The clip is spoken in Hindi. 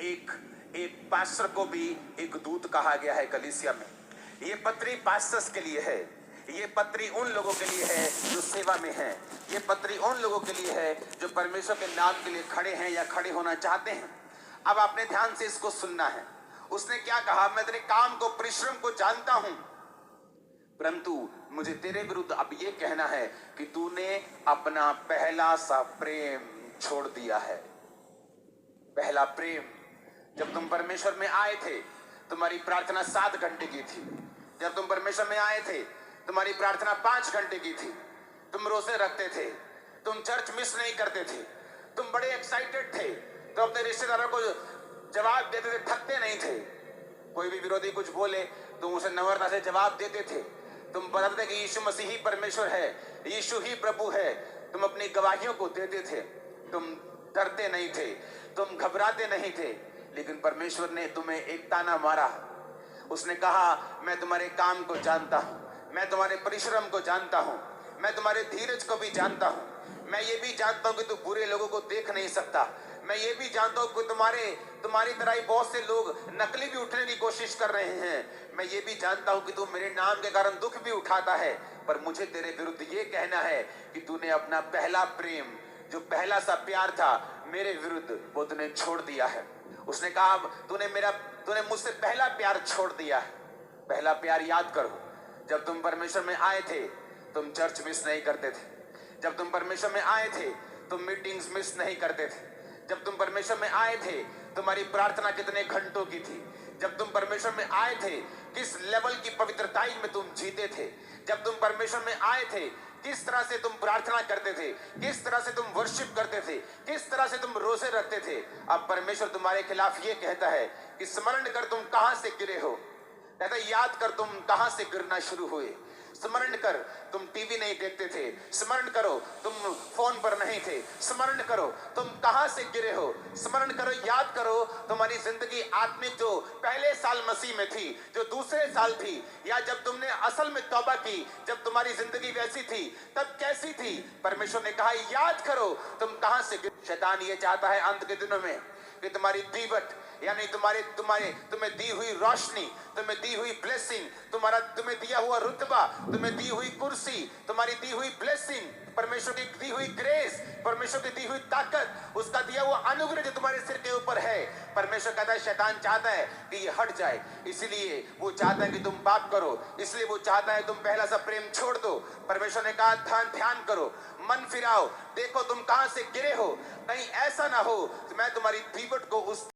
एक एक पास्टर को भी एक दूत कहा गया है कलीसिया में। ये पत्री पास्टर्स के लिए है, ये पत्री उन लोगों के लिए है जो सेवा में हैं, ये पत्री उन लोगों के लिए है जो परमेश्वर के नाम के लिए खड़े हैं या खड़े होना चाहते हैं। अब आपने ध्यान से इसको सुनना है। उसने क्या कहा? मैं तेरे काम को, परिश्रम को जानता हूं, परंतु मुझे तेरे विरुद्ध अब ये कहना है कि तूने अपना पहला सा प्रेम छोड़ दिया है। पहला प्रेम। जब तुम परमेश्वर में आए थे, तुम्हारी प्रार्थना 7 घंटे की थी। जब तुम परमेश्वर में आए थे, तुम्हारी प्रार्थना 5 घंटे की थी। तुम रोजे रखते थे, तुम चर्च मिस नहीं करते थे, तुम बड़े एक्साइटेड थे, तो अपने रिश्तेदारों को जवाब देते थे, थकते नहीं थे। कोई भी विरोधी कुछ बोले तुम उसे नम्रता से जवाब देते थे। तुम बताते थे कि यीशु मसीह ही परमेश्वर है, यीशु ही प्रभु है। तुम अपनी गवाहियों को देते थे, तुम डरते नहीं थे, तुम घबराते नहीं थे। लेकिन परमेश्वर ने तुम्हें एक ताना मारा। उसने कहा, मैं तुम्हारे काम को जानता हूं, मैं तुम्हारे परिश्रम को जानता हूं, मैं तुम्हारे धीरज को भी जानता हूं। मैं ये भी जानता हूं कि तू बुरे लोगों को देख नहीं सकता। मैं ये भी जानता हूं कि तुम्हारी तरह ही बहुत से लोग नकली भी उठने की कोशिश कर रहे हैं। मैं ये भी जानता हूं कि तू मेरे नाम के कारण दुख भी उठाता है, पर मुझे तेरे विरुद्ध ये कहना है कि तूने अपना पहला प्रेम, जो पहला सा प्यार था मेरे विरुद्ध, वो तूने छोड़ दिया है। उसने कहा, तूने मुझसे पहला प्यार छोड़ दिया है। पहला प्यार याद करो। जब तुम परमेश्वर में आए थे, तुम चर्च मिस नहीं करते थे। जब तुम परमेश्वर में आए थे, तुम मीटिंग्स मिस नहीं करते थे। जब तुम परमेश्वर में आए थे, तुम्हारी प्रार्थना कितने घंटों की थी। जब तुम परमेश्वर में आए थे, किस लेवल की पवित्रताई में तुम जीते थे। जब तुम परमेश्वर में आए थे, किस तरह से तुम प्रार्थना करते थे, किस तरह से तुम वर्शिप करते थे, किस तरह से तुम रोजे रखते थे। अब परमेश्वर तुम्हारे खिलाफ ये कहता है कि स्मरण कर तुम कहां से गिरे हो। कहता है, याद कर तुम कहां से गिरना शुरू हुए। स्मरण कर तुम टीवी नहीं देखते थे, स्मरण करो तुम फोन पर नहीं थे, स्मरण करो तुम कहां से गिरे हो। स्मरण करो, याद करो तुम्हारी जिंदगी आत्मिक जो पहले साल मसीह में थी, जो दूसरे साल थी, या जब तुमने असल में तौबा की, जब तुम्हारी जिंदगी वैसी थी तब कैसी थी। परमेश्वर ने कहा, याद करो तुम कहां से गिरे। शैतान ये चाहता है अंत के दिनों में कि तुम्हारी दीवट, यानी तुम्हें दी हुई रोशनी, तुम्हें दी हुई ब्लेसिंग, तुम्हें दिया हुआ रुतबा, तुम्हें दी हुई कुर्सी, तुम्हारी दी हुई ब्लेसिंग, परमेश्वर की दी हुई ग्रेस, परमेश्वर की दी हुई ताकत, उसका दिया हुआ अनुग्रह जो तुम्हारे सिर के ऊपर है, परमेश्वर कहता है, शैतान चाहता है कि ये हट जाए। इसलिए वो चाहता है कि तुम पाप करो, इसलिए वो चाहता है तुम पहला सा प्रेम छोड़ दो। परमेश्वर ने कहा, ध्यान करो, मन फिराओ, देखो तुम कहां से गिरे हो। कहीं ऐसा ना हो कि मैं तुम्हारी दीवट को उस